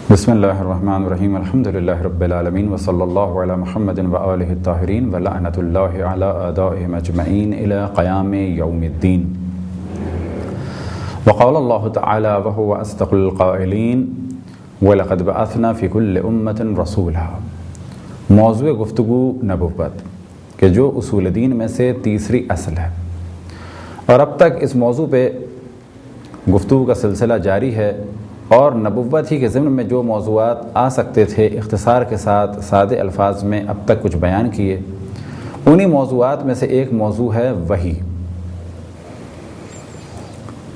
بسم اللہ الرحمن الرحیم الحمد للہ رب العالمین وصلی اللہ علی محمد وآلہ الطاہرین ولعنۃ اللہ علی اعدائہم اجمعین الی قیام یوم الدین. وقال اللہ تعالی وهو اصدق القائلین وَلَقَدْ بَعَثْنَا فِي كُلِّ أُمَّةٍ رَسُولًا. موضوع گفتگو نبوت کہ جو اصول دین میں سے تیسری اصل ہے، اور اب تک اس موضوع پہ گفتگو کا سلسلہ جاری ہے، اور نبوت ہی کے ضمن میں جو موضوعات آ سکتے تھے اختصار کے ساتھ سادے الفاظ میں اب تک کچھ بیان کیے. انہی موضوعات میں سے ایک موضوع ہے وحی.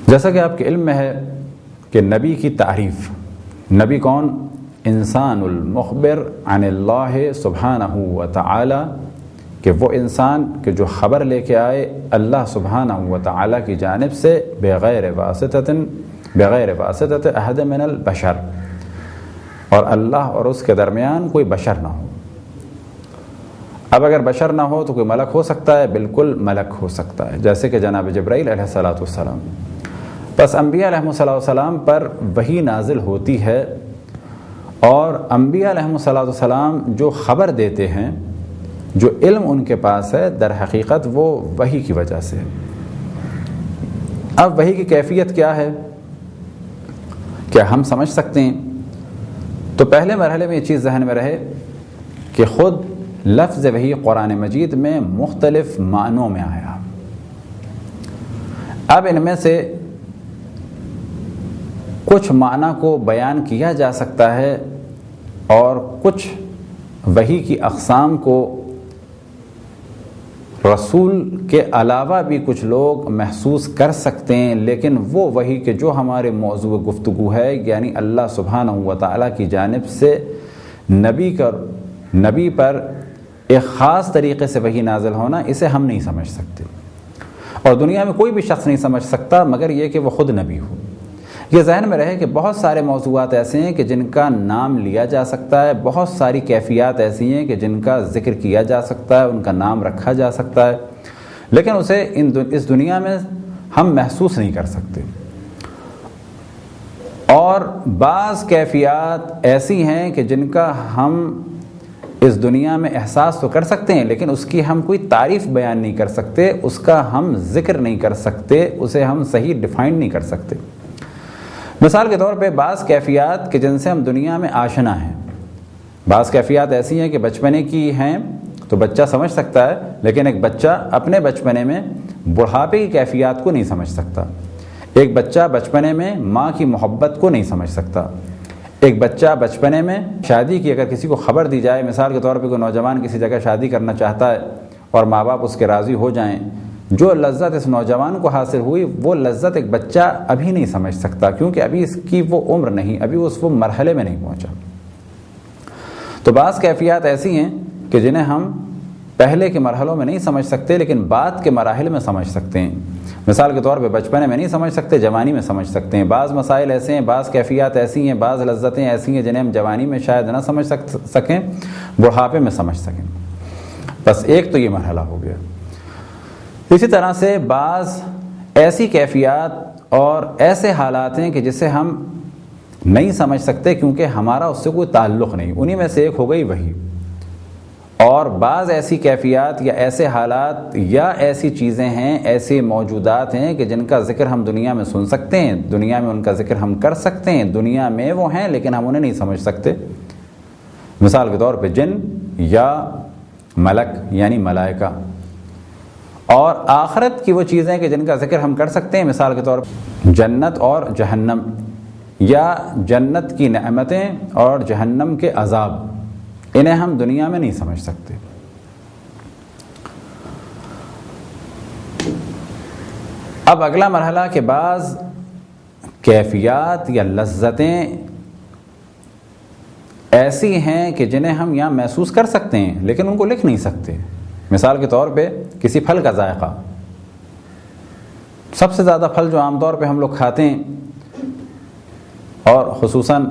جیسا کہ آپ کے علم میں ہے کہ نبی کی تعریف، نبی کون؟ انسان المخبر عن اللہ سبحانہ و تعالی، کہ وہ انسان کہ جو خبر لے کے آئے اللہ سبحانہ و تعالی کی جانب سے بغیر واسطۃ احد من البشر، اور اللہ اور اس کے درمیان کوئی بشر نہ ہو. اب اگر بشر نہ ہو تو کوئی ملک ہو سکتا ہے، بالکل ملک ہو سکتا ہے، جیسے کہ جناب جبرائیل علیہ الصلاۃ والسلام. بس انبیاء علیہ الصلاۃ والسلام پر وحی نازل ہوتی ہے، اور انبیاء علیہ الصلاۃ والسلام جو خبر دیتے ہیں، جو علم ان کے پاس ہے، در حقیقت وہ وحی کی وجہ سے. اب وحی کی کیفیت کیا ہے، کیا ہم سمجھ سکتے ہیں؟ تو پہلے مرحلے میں یہ چیز ذہن میں رہے کہ خود لفظ وحی قرآن مجید میں مختلف معنوں میں آیا. اب ان میں سے کچھ معنی کو بیان کیا جا سکتا ہے، اور کچھ وحی کی اقسام کو رسول کے علاوہ بھی کچھ لوگ محسوس کر سکتے ہیں، لیکن وہ وحی کہ جو ہمارے موضوع گفتگو ہے، یعنی اللہ سبحانہ و تعالیٰ کی جانب سے نبی پر ایک خاص طریقے سے وحی نازل ہونا، اسے ہم نہیں سمجھ سکتے، اور دنیا میں کوئی بھی شخص نہیں سمجھ سکتا مگر یہ کہ وہ خود نبی ہو. یہ ذہن میں رہے کہ بہت سارے موضوعات ایسے ہیں کہ جن کا نام لیا جا سکتا ہے، بہت ساری کیفیات ایسی ہیں کہ جن کا ذکر کیا جا سکتا ہے، ان کا نام رکھا جا سکتا ہے، لیکن اسے اس دنیا میں ہم محسوس نہیں کر سکتے. اور بعض کیفیات ایسی ہیں کہ جن کا ہم اس دنیا میں احساس تو کر سکتے ہیں، لیکن اس کی ہم کوئی تعریف بیان نہیں کر سکتے، اس کا ہم ذکر نہیں کر سکتے، اسے ہم صحیح ڈیفائن نہیں کر سکتے. مثال کے طور پہ بعض کیفیات کہ جن سے ہم دنیا میں آشنا ہیں، بعض کیفیات ایسی ہیں کہ بچپنے کی ہیں تو بچہ سمجھ سکتا ہے، لیکن ایک بچہ اپنے بچپنے میں بڑھاپے کی کیفیات کو نہیں سمجھ سکتا. ایک بچہ بچپنے میں ماں کی محبت کو نہیں سمجھ سکتا. ایک بچہ بچپنے میں شادی کی اگر کسی کو خبر دی جائے، مثال کے طور پہ کوئی نوجوان کسی جگہ شادی کرنا چاہتا ہے اور ماں باپ اس کے راضی ہو جائیں، جو لذت اس نوجوان کو حاصل ہوئی وہ لذت ایک بچہ ابھی نہیں سمجھ سکتا، کیونکہ ابھی اس کی وہ عمر نہیں، ابھی وہ مرحلے میں نہیں پہنچا. تو بعض کیفیات ایسی ہیں کہ جنہیں ہم پہلے کے مرحلوں میں نہیں سمجھ سکتے، لیکن بعد کے مراحل میں سمجھ سکتے ہیں. مثال کے طور پہ بچپنے میں نہیں سمجھ سکتے، جوانی میں سمجھ سکتے ہیں. بعض مسائل ایسے ہیں، بعض کیفیات ایسی ہیں، بعض لذتیں ایسی ہیں جنہیں ہم جوانی میں شاید نہ سمجھ سکیں، بڑھاپے میں سمجھ سکیں. بس ایک تو یہ مرحلہ ہو گیا. اسی طرح سے بعض ایسی کیفیات اور ایسے حالات ہیں کہ جسے ہم نہیں سمجھ سکتے کیونکہ ہمارا اس سے کوئی تعلق نہیں. انہی میں سے ایک ہو گئی وحی. اور بعض ایسی کیفیات یا ایسے حالات یا ایسی چیزیں ہیں، ایسے موجودات ہیں کہ جن کا ذکر ہم دنیا میں سن سکتے ہیں، دنیا میں ان کا ذکر ہم کر سکتے ہیں، دنیا میں وہ ہیں لیکن ہم انہیں نہیں سمجھ سکتے. مثال کے طور پہ جن یا ملک یعنی ملائکہ. اور آخرت کی وہ چیزیں کہ جن کا ذکر ہم کر سکتے ہیں، مثال کے طور پر جنت اور جہنم، یا جنت کی نعمتیں اور جہنم کے عذاب، انہیں ہم دنیا میں نہیں سمجھ سکتے. اب اگلا مرحلہ کہ بعض کیفیات یا لذتیں ایسی ہیں کہ جنہیں ہم یہاں محسوس کر سکتے ہیں لیکن ان کو لکھ نہیں سکتے. مثال کے طور پہ کسی پھل کا ذائقہ. سب سے زیادہ پھل جو عام طور پہ ہم لوگ کھاتے ہیں، اور خصوصاً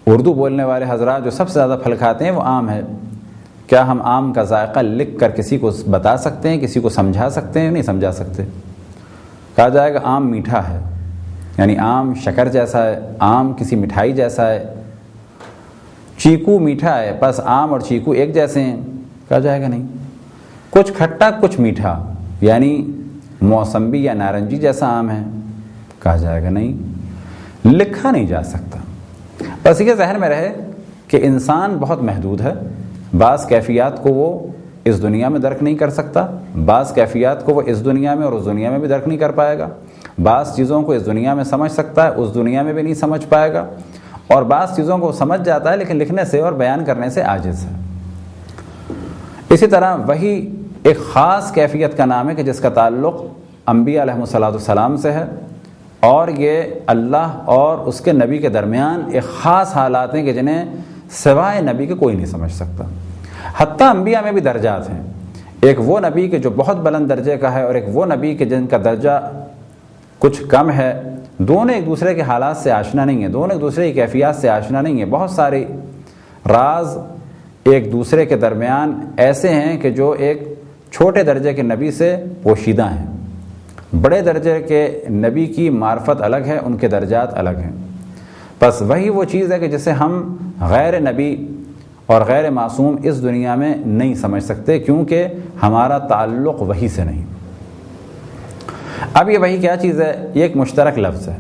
اردو بولنے والے حضرات جو سب سے زیادہ پھل کھاتے ہیں، وہ آم ہے. کیا ہم آم کا ذائقہ لکھ کر کسی کو بتا سکتے ہیں، کسی کو سمجھا سکتے ہیں؟ نہیں سمجھا سکتے. کہا جائے گا آم میٹھا ہے، یعنی آم شکر جیسا ہے، آم کسی مٹھائی جیسا ہے، چیکو میٹھا ہے، بس آم اور چیکو ایک جیسے ہیں، کہا جائے گا نہیں۔ کچھ کھٹا کچھ میٹھا، یعنی موسمبی یا نارنجی جیسا آم ہے، کہا جائے گا نہیں، لکھا نہیں جا سکتا۔ بس یہ ذہن میں رہے کہ انسان بہت محدود ہے، بعض کیفیات کو وہ اس دنیا میں درک نہیں کر سکتا، بعض کیفیات کو وہ اس دنیا میں اور اس دنیا میں بھی درک نہیں کر پائے گا، بعض چیزوں کو اس دنیا میں سمجھ سکتا ہے، اس دنیا میں بھی نہیں سمجھ پائے گا، اور بعض چیزوں کو سمجھ جاتا ہے لیکن لکھنے سے اور بیان کرنے سے عاجز ہے۔ اسی طرح وہی ایک خاص کیفیت کا نام ہے کہ جس کا تعلق انبیاء علیہ السلام سے ہے، اور یہ اللہ اور اس کے نبی کے درمیان ایک خاص حالات ہیں کہ جنہیں سوائے نبی کے کوئی نہیں سمجھ سکتا۔ حتیٰ انبیاء میں بھی درجات ہیں، ایک وہ نبی کے جو بہت بلند درجے کا ہے اور ایک وہ نبی کے جن کا درجہ کچھ کم ہے، دونوں ایک دوسرے کے حالات سے آشنا نہیں ہیں، دونوں ایک دوسرے کی کیفیات سے آشنا نہیں ہیں۔ بہت سارے راز ایک دوسرے کے درمیان ایسے ہیں کہ جو ایک چھوٹے درجے کے نبی سے پوشیدہ ہیں، بڑے درجے کے نبی کی معرفت الگ ہے، ان کے درجات الگ ہیں۔ بس وہی وہ چیز ہے کہ جسے ہم غیر نبی اور غیر معصوم اس دنیا میں نہیں سمجھ سکتے، کیونکہ ہمارا تعلق وہی سے نہیں۔ اب یہ وہی کیا چیز ہے؟ یہ ایک مشترک لفظ ہے۔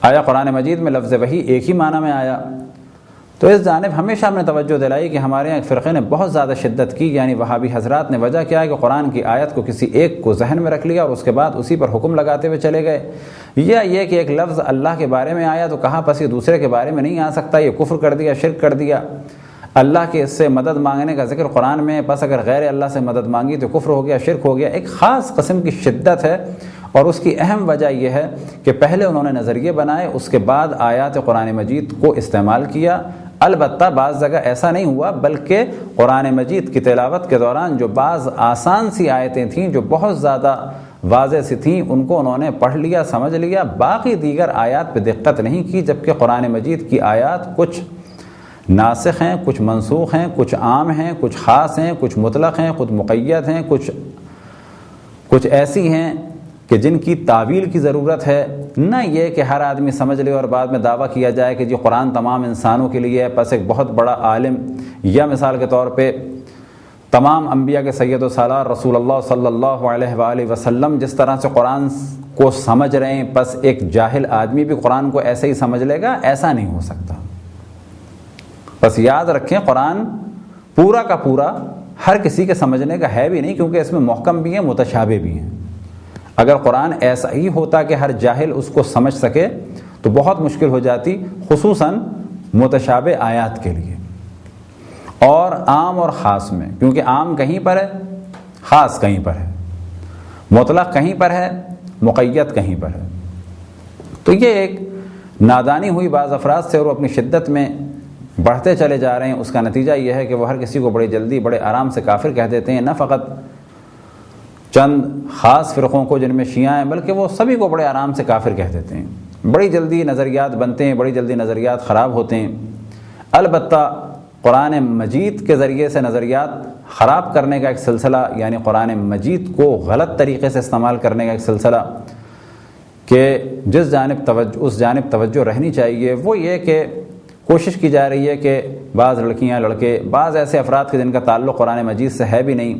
آیا قرآن مجید میں لفظ وحی ایک ہی معنی میں آیا؟ تو اس جانب ہمیشہ ہم نے توجہ دلائی کہ ہمارے یہاں ایک فرقے نے بہت زیادہ شدت کی، یعنی وہابی حضرات نے وجہ کیا ہے کہ قرآن کی آیت کو کسی ایک کو ذہن میں رکھ لیا اور اس کے بعد اسی پر حکم لگاتے ہوئے چلے گئے، یا یہ کہ ایک لفظ اللہ کے بارے میں آیا تو کہا پس یہ دوسرے کے بارے میں نہیں آ سکتا، یہ کفر کر دیا، شرک کر دیا۔ اللہ کے اس سے مدد مانگنے کا ذکر قرآن میں، بس اگر غیر اللہ سے مدد مانگی تو کفر ہو گیا، شرک ہو گیا۔ ایک خاص قسم کی شدت ہے، اور اس کی اہم وجہ یہ ہے کہ پہلے انہوں نے نظریے بنائے، اس کے بعد آیات قرآن مجید کو استعمال کیا۔ البتہ بعض جگہ ایسا نہیں ہوا، بلکہ قرآن مجید کی تلاوت کے دوران جو بعض آسان سی آیتیں تھیں جو بہت زیادہ واضح سی تھیں، ان کو انہوں نے پڑھ لیا، سمجھ لیا، باقی دیگر آیات پہ دقت نہیں کی، جبکہ قرآن مجید کی آیات کچھ ناسخ ہیں، کچھ منسوخ ہیں، کچھ عام ہیں، کچھ خاص ہیں، کچھ مطلق ہیں، کچھ مقید ہیں، کچھ ایسی ہیں کہ جن کی تعویل کی ضرورت ہے، نہ یہ کہ ہر آدمی سمجھ لے اور بعد میں دعویٰ کیا جائے کہ جی قرآن تمام انسانوں کے لیے ہے، پس ایک بہت بڑا عالم یا مثال کے طور پہ تمام انبیاء کے سید و سالار رسول اللہ صلی اللہ علیہ وآلہ وسلم جس طرح سے قرآن کو سمجھ رہے ہیں، پس ایک جاہل آدمی بھی قرآن کو ایسے ہی سمجھ لے گا، ایسا نہیں ہو سکتا۔ بس یاد رکھیں قرآن پورا کا پورا ہر کسی کے سمجھنے کا ہے بھی نہیں، کیونکہ اس میں محکم بھی ہیں، متشابہ بھی ہیں۔ اگر قرآن ایسا ہی ہوتا کہ ہر جاہل اس کو سمجھ سکے تو بہت مشکل ہو جاتی، خصوصاً متشابہ آیات کے لیے، اور عام اور خاص میں، کیونکہ عام کہیں پر ہے، خاص کہیں پر ہے، مطلق کہیں پر ہے، مقید کہیں پر ہے۔ تو یہ ایک نادانی ہوئی بعض افراد سے، اور وہ اپنی شدت میں بڑھتے چلے جا رہے ہیں۔ اس کا نتیجہ یہ ہے کہ وہ ہر کسی کو بڑی جلدی بڑے آرام سے کافر کہہ دیتے ہیں، نہ فقط چند خاص فرقوں کو جن میں شیعہ ہیں، بلکہ وہ سبھی کو بڑے آرام سے کافر کہہ دیتے ہیں۔ بڑی جلدی نظریات بنتے ہیں، بڑی جلدی نظریات خراب ہوتے ہیں۔ البتہ قرآن مجید کے ذریعے سے نظریات خراب کرنے کا ایک سلسلہ، یعنی قرآن مجید کو غلط طریقے سے استعمال کرنے کا ایک سلسلہ، کہ اس جانب توجہ رہنی چاہیے، وہ یہ کہ کوشش کی جا رہی ہے کہ بعض لڑکیاں لڑکے، بعض ایسے افراد کے جن کا تعلق قرآن مجید سے ہے بھی نہیں،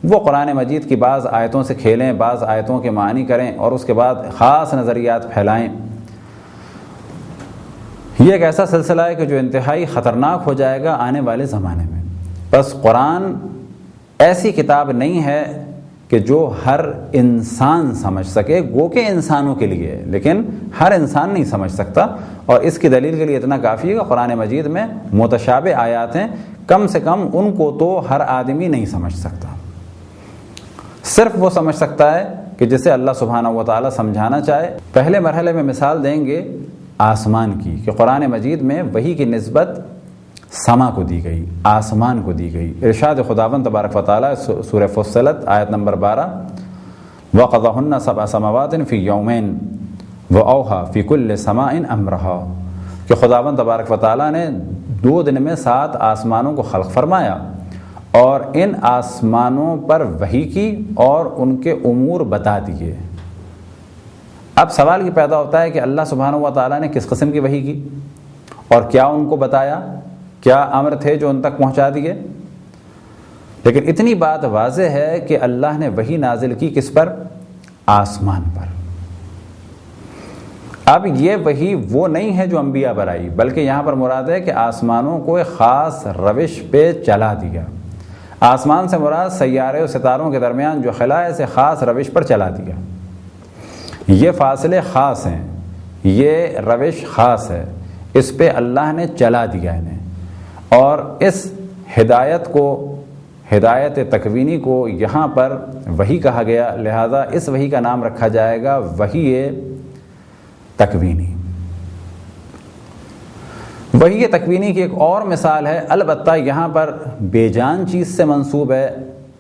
وہ قرآن مجید کی بعض آیتوں سے کھیلیں، بعض آیتوں کے معنی کریں اور اس کے بعد خاص نظریات پھیلائیں۔ یہ ایک ایسا سلسلہ ہے کہ جو انتہائی خطرناک ہو جائے گا آنے والے زمانے میں۔ بس قرآن ایسی کتاب نہیں ہے کہ جو ہر انسان سمجھ سکے، گو کہ انسانوں کے لیے ہے، لیکن ہر انسان نہیں سمجھ سکتا، اور اس کی دلیل کے لیے اتنا کافی ہے کہ قرآن مجید میں متشابہ آیات ہیں، کم سے کم ان کو تو ہر آدمی نہیں سمجھ سکتا، صرف وہ سمجھ سکتا ہے کہ جسے اللہ سبحانہ و تعالیٰ سمجھانا چاہے۔ پہلے مرحلے میں مثال دیں گے آسمان کی، کہ قرآن مجید میں وحی کی نسبت سما کو دی گئی، آسمان کو دی گئی۔ ارشاد خداوند تبارک و تعالیٰ سورہ فصلت آیت نمبر 12، وَقَضَاهُنَّ سَبْعَ سَمَاوَاتٍ فِي يَوْمَيْنِ وَأَوْحَىٰ فِي كُلِّ سَمَاءٍ أَمْرَهَا، کہ خداوند تبارک و تعالیٰ نے 2 دن میں 7 آسمانوں کو خلق فرمایا اور ان آسمانوں پر وحی کی اور ان کے امور بتا دیے۔ اب سوال یہ پیدا ہوتا ہے کہ اللہ سبحانہ و تعالیٰ نے کس قسم کی وحی کی اور کیا ان کو بتایا؟ کیا امر تھے جو ان تک پہنچا دیے؟ لیکن اتنی بات واضح ہے کہ اللہ نے وحی نازل کی کس پر؟ آسمان پر۔ اب یہ وحی وہ نہیں ہے جو انبیاء پر آئی، بلکہ یہاں پر مراد ہے کہ آسمانوں کو ایک خاص روش پہ چلا دیا۔ آسمان سے مراد سیارے و ستاروں کے درمیان جو خلا ہے اسے خاص روش پر چلا دیا۔ یہ فاصلے خاص ہیں، یہ روش خاص ہے، اس پہ اللہ نے چلا دیا انہیں، اور اس ہدایت کو، ہدایت تکوینی کو یہاں پر وحی کہا گیا، لہذا اس وحی کا نام رکھا جائے گا وحی تکوینی۔ وحی تکوینی کی ایک اور مثال ہے، البتہ یہاں پر بے جان چیز سے منسوب ہے،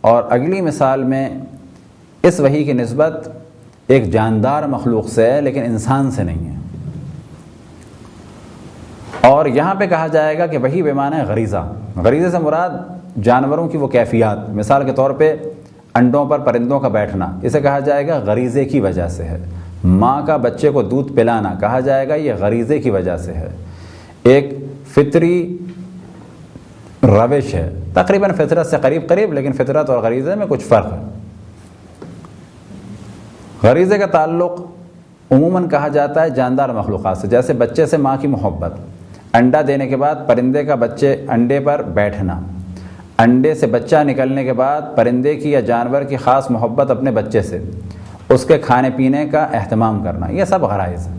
اور اگلی مثال میں اس وحی کی نسبت ایک جاندار مخلوق سے ہے لیکن انسان سے نہیں ہے۔ اور یہاں پہ کہا جائے گا کہ وحی بے معنی غریزہ، غریزے سے مراد جانوروں کی وہ کیفیات، مثال کے طور پہ انڈوں پر پرندوں کا بیٹھنا، اسے کہا جائے گا غریزے کی وجہ سے ہے۔ ماں کا بچے کو دودھ پلانا کہا جائے گا یہ غریزے کی وجہ سے ہے، ایک فطری روش ہے، تقریباً فطرت سے قریب قریب، لیکن فطرت اور غریزے میں کچھ فرق ہے۔ غریزے کا تعلق عموماً کہا جاتا ہے جاندار مخلوقات سے، جیسے بچے سے ماں کی محبت، انڈا دینے کے بعد پرندے کا بچے انڈے پر بیٹھنا، انڈے سے بچہ نکلنے کے بعد پرندے کی یا جانور کی خاص محبت اپنے بچے سے، اس کے کھانے پینے کا اہتمام کرنا، یہ سب غرائز ہیں۔